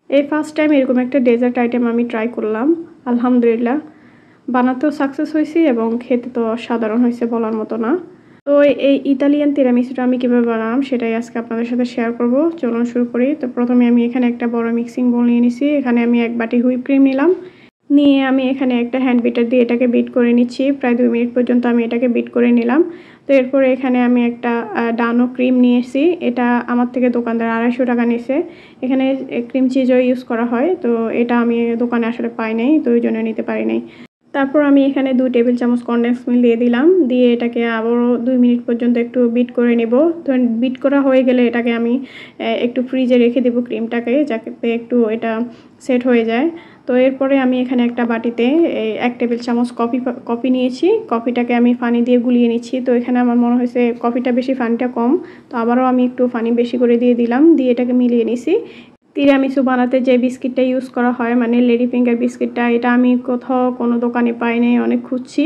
এই first time এরকম একটা ডেজার্ট আইটেম আমি ট্রাই করলাম। আলহামদুলিল্লাহ, বানাতেও সাকসেস হয়েছি এবং খেতে তো অসাধারণ হয়েছে, বলার মতো না। তো এই ইতালিয়ান তিরামিসুটা আমি কীভাবে বানালাম সেটাই আজকে আপনাদের সাথে শেয়ার করব। চলুন শুরু করি। তো প্রথমে আমি এখানে একটা বড় মিক্সিং বোল নিয়ে নিছি। এখানে আমি 1 বাটি হুইপ ক্রিম নিলাম। নিয়ে আমি এখানে একটা হ্যান্ড বিটার দিয়ে এটাকে বিট করে নিচ্ছি। প্রায় 2 মিনিট পর্যন্ত আমি এটাকে বিট করে নিলাম। তো এরপরে এখানে আমি একটা ডানো ক্রিম নিয়ে এসেছি। এটা আমার থেকে দোকানদার 250 টাকা নিয়েছে। এখানে ক্রিম চিজও ইউজ করা হয়, তো এটা আমি দোকানে আসলে পাই নাই, তো ওই জন্য নিতে পারি নাই। তারপর আমি এখানে 2 টেবিল চামচ কনডেন্স মিল্ক দিয়ে দিলাম। দিয়ে এটাকে আবারও 2 মিনিট পর্যন্ত একটু বিট করে নেব। তো বিট করা হয়ে গেলে এটাকে আমি একটু ফ্রিজে রেখে দেব ক্রিমটাকে, যাতে একটু এটা সেট হয়ে যায়। তো এরপরে আমি এখানে একটা বাটিতে 1 টেবিল চামচ কফি নিয়েছি। কফিটাকে আমি পানি দিয়ে গুলিয়ে নিচ্ছি। তো এখানে আমার মনে হয়েছে কফিটা বেশি, পানিটা কম। তো আবারও আমি একটু পানি বেশি করে দিয়ে দিলাম। দিয়ে এটাকে মিলিয়ে নিছি। তিরামিসু বানাতে যে বিস্কিটটা ইউজ করা হয়, মানে লেডি ফিঙ্গার বিস্কিটটা, এটা আমি কোথাও কোনো দোকানে পাই নাই, অনেক খুঁজছি।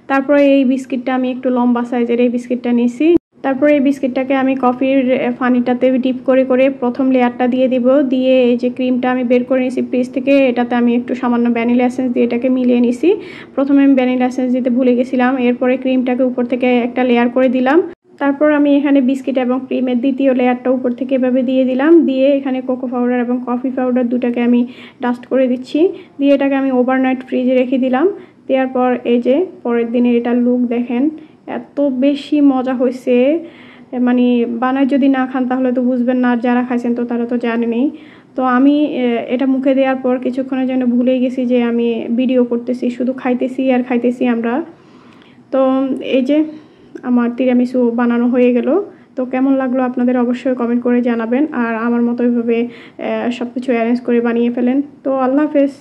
তারপরে এই বিস্কিটটা আমি একটু লম্বা সাইজের এই বিস্কিটটা নিয়েছি। তারপরে এই বিস্কিটটাকে আমি কফির পানিটাতে ডিপ করে করে প্রথম লেয়ারটা দিয়ে দিব। দিয়ে এই যে ক্রিমটা আমি বের করে নিয়েছি ফ্রিজ থেকে, এটাতে আমি একটু সামান্য ভ্যানিলা এসেন্স দিয়ে এটাকে মিলিয়ে নিছি। প্রথমে আমি ভ্যানিলা এসেন্স দিতে ভুলে গেছিলাম। এরপরে ক্রিমটাকে উপর থেকে একটা লেয়ার করে দিলাম। তারপর আমি এখানে বিস্কিট এবং ক্রিমের দ্বিতীয় লেয়ারটা উপর থেকে এভাবে দিয়ে দিলাম। দিয়ে এখানে কোকো পাউডার এবং কফি পাউডার দুটাকে আমি ডাস্ট করে দিচ্ছি। দিয়ে এটাকে আমি ওভারনাইট ফ্রিজে রেখে দিলাম। দেওয়ার পর এই যে পরের দিনের এটা লুক দেখেন, এত বেশি মজা হয়েছে। মানে বানায় যদি না খান তাহলে তো বুঝবেন না, আর যারা খাইছেন তো তারা তো জানেনই। তো আমি এটা মুখে দেওয়ার পর কিছুক্ষণের জন্য ভুলেই গেছি যে আমি ভিডিও করতেছি, শুধু খাইতেছি আর খাইতেছি আমরা। তো এই যে আমার তিরামিসু বানানো হয়ে গেল। তো কেমন লাগলো আপনাদের অবশ্যই কমেন্ট করে জানাবেন। আর আমার মতো এইভাবে সব কিছু অ্যারেঞ্জ করে বানিয়ে ফেলেন। তো আল্লাহ হাফেজ।